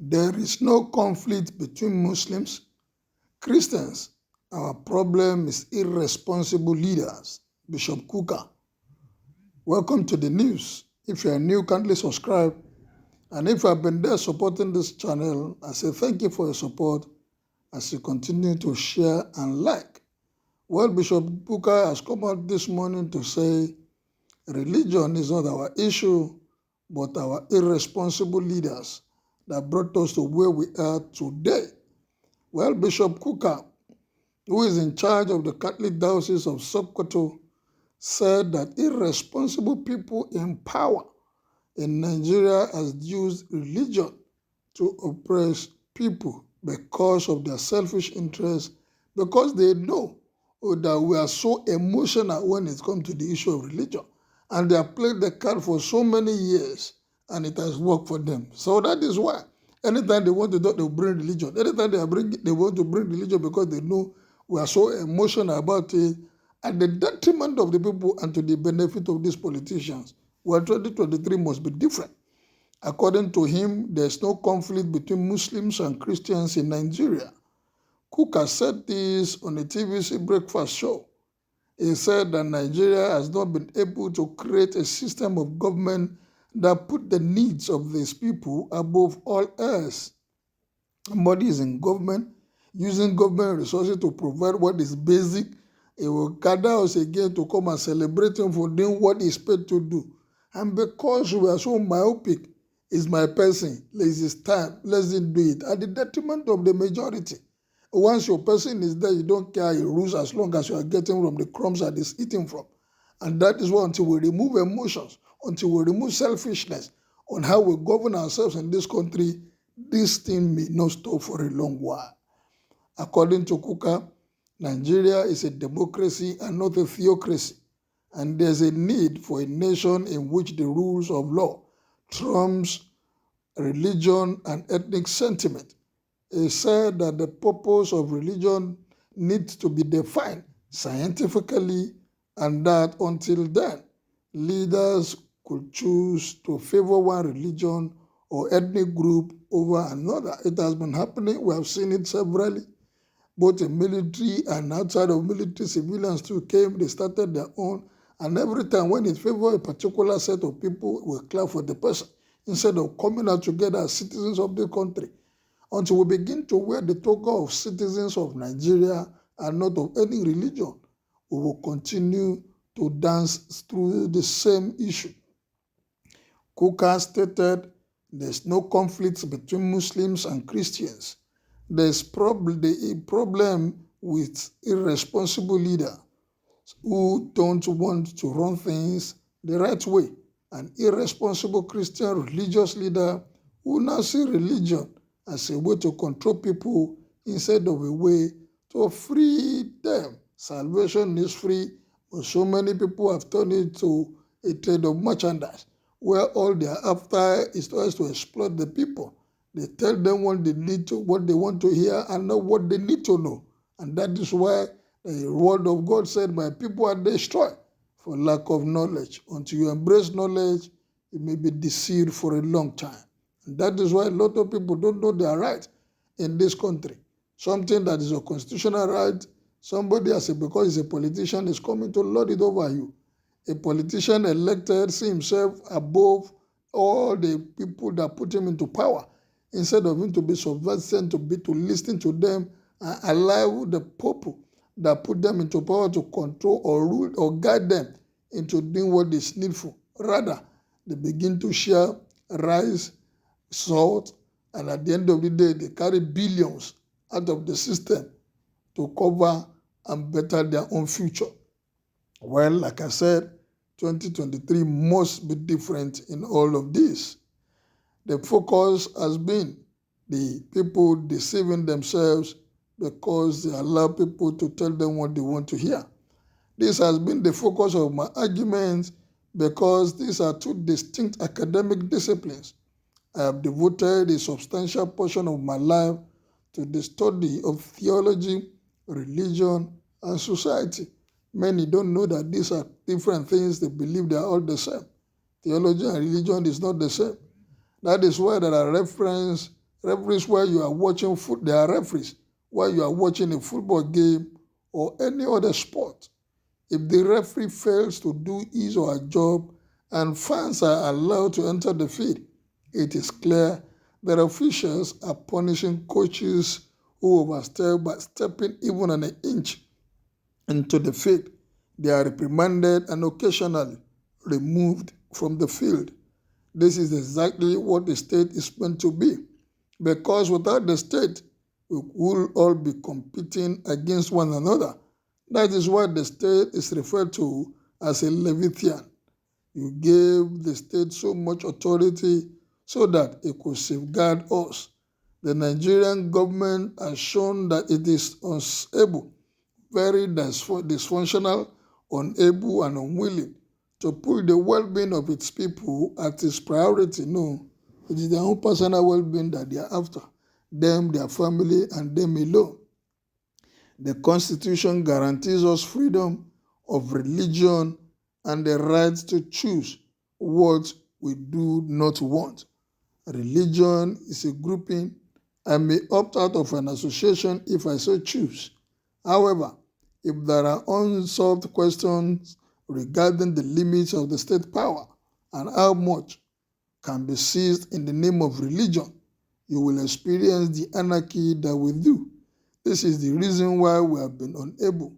There is no conflict between Muslims, Christians. Our problem is irresponsible leaders. Bishop Kukah. Welcome to the news. If you are new, kindly subscribe. And if you have been there supporting this channel, I say thank you for your support as you continue to share and like. Well, Bishop Kukah has come out this morning to say religion is not our issue, but our irresponsible leaders that brought us to where we are today. Well, Bishop Kukah, who is in charge of the Catholic Diocese of Sokoto, said that irresponsible people in power in Nigeria has used religion to oppress people because of their selfish interests, because they know that we are so emotional when it comes to the issue of religion. And they have played the card for so many years, and it has worked for them. So that is why anytime they want to talk, they bring religion. Anytime they want to bring religion because they know we are so emotional about it, at the detriment of the people and to the benefit of these politicians. Well, 2023 must be different. According to him, there's no conflict between Muslims and Christians in Nigeria. Kukah said this on a TVC breakfast show. He said that Nigeria has not been able to create a system of government that put the needs of these people above all else. Somebody is in government, using government resources to provide what is basic. He will gather us again to come and celebrate him for doing what he's paid to do. And because we are so myopic, it's my person, it's time, let's do it, at the detriment of the majority. Once your person is there, you don't care, he rules as long as you are getting from the crumbs that he's eating from. And that is why until we remove emotions, until we remove selfishness on how we govern ourselves in this country, this thing may not stop for a long while. According to Kukah, Nigeria is a democracy and not a theocracy, and there's a need for a nation in which the rules of law trumps religion and ethnic sentiment. He said that the purpose of religion needs to be defined scientifically, and that until then, leaders could choose to favor one religion or ethnic group over another. It has been happening. We have seen it severally. Both in military and outside of military, civilians too came, they started their own. And every time when it favors a particular set of people, we clap for the person instead of coming out together as citizens of the country. Until we begin to wear the toga of citizens of Nigeria and not of any religion, we will continue to dance through the same issue. Kukah stated there's no conflict between Muslims and Christians. There's the problem with irresponsible leaders who don't want to run things the right way. An irresponsible Christian religious leader who now see religion as a way to control people instead of a way to free them. Salvation is free, but so many people have turned it to a trade of merchandise, where all they are after is to exploit the people. They tell them what they need to, what they want to hear, and not what they need to know. And that is why the word of God said, my people are destroyed for lack of knowledge. Until you embrace knowledge, you may be deceived for a long time. And that is why a lot of people don't know their right in this country. Something that is a constitutional right, somebody because he's a politician is coming to lord it over you. A politician elected see himself above all the people that put him into power, instead of him to be subversive, to listen to them and allow the people that put them into power to control or rule or guide them into doing what is needful. Rather, they begin to share rice, salt, and at the end of the day, they carry billions out of the system to cover and better their own future. Well, like I said, 2023 must be different in all of this. The focus has been the people deceiving themselves because they allow people to tell them what they want to hear. This has been the focus of my arguments because these are two distinct academic disciplines. I have devoted a substantial portion of my life to the study of theology, religion, and society. Many don't know that these are different things. They believe they are all the same. Theology and religion is not the same. That is why there are references Referees while you are watching foot, there are referees while you are watching a football game or any other sport. If the referee fails to do his or her job and fans are allowed to enter the field, it is clear that officials are punishing coaches who overstep by stepping even an inch into the field. They are reprimanded and occasionally removed from the field. This is exactly what the state is meant to be, because without the state, we will all be competing against one another. That is why the state is referred to as a Leviathan. You gave the state so much authority so that it could safeguard us. The Nigerian government has shown that it is unable, very dysfunctional, unable, and unwilling to put the well-being of its people as its priority. No, it is their own personal well-being that they are after, them, their family, and them alone. The Constitution guarantees us freedom of religion and the right to choose what we do not want. Religion is a grouping. I may opt out of an association if I so choose. However, if there are unsolved questions regarding the limits of the state power and how much can be seized in the name of religion, you will experience the anarchy that we do. This is the reason why we have been unable.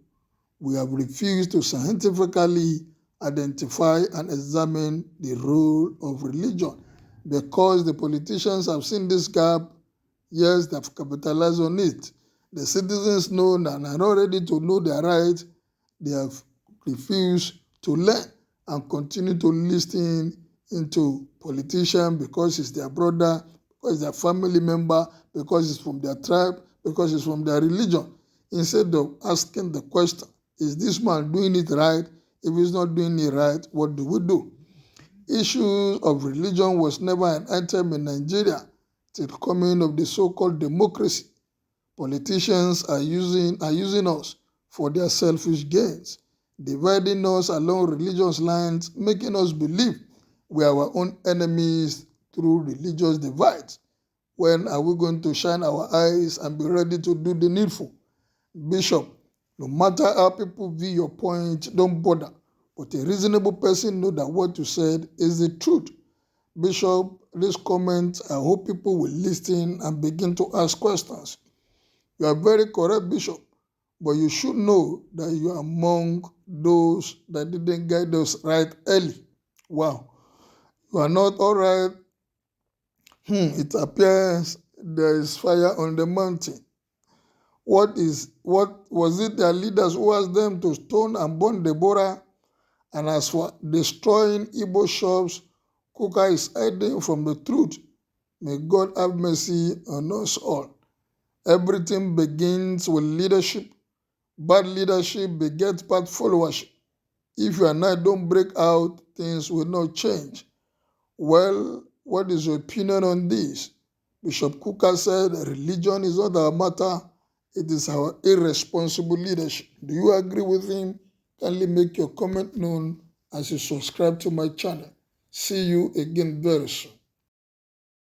We have refused to scientifically identify and examine the role of religion because the politicians have seen this gap. Yes, they have capitalized on it. The citizens know and are not ready to know their rights. They have refused to learn and continue to listen into politicians because it's their brother, because it's their family member, because it's from their tribe, because it's from their religion. Instead of asking the question, is this man doing it right? If he's not doing it right, what do we do? Issues of religion was never an item in Nigeria till the coming of the so-called democracy. Politicians are using us for their selfish gains, dividing us along religious lines, making us believe we are our own enemies through religious divides. When are we going to shine our eyes and be ready to do the needful? Bishop, no matter how people view your point, don't bother. But a reasonable person knows that what you said is the truth. Bishop, this comment, I hope people will listen and begin to ask questions. You are very correct, Bishop, but you should know that you are among those that didn't get us right early. Wow. You are not all right. It appears there is fire on the mountain. What was it their leaders who asked them to stone and burn Deborah? And as for destroying Igbo shops, Kukah is hiding from the truth. May God have mercy on us all. Everything begins with leadership. Bad leadership begets bad followership. If you and I don't break out, things will not change. Well, what is your opinion on this? Bishop Kukah said, religion is not our matter, it is our irresponsible leadership. Do you agree with him? Kindly make your comment known as you subscribe to my channel. See you again very soon.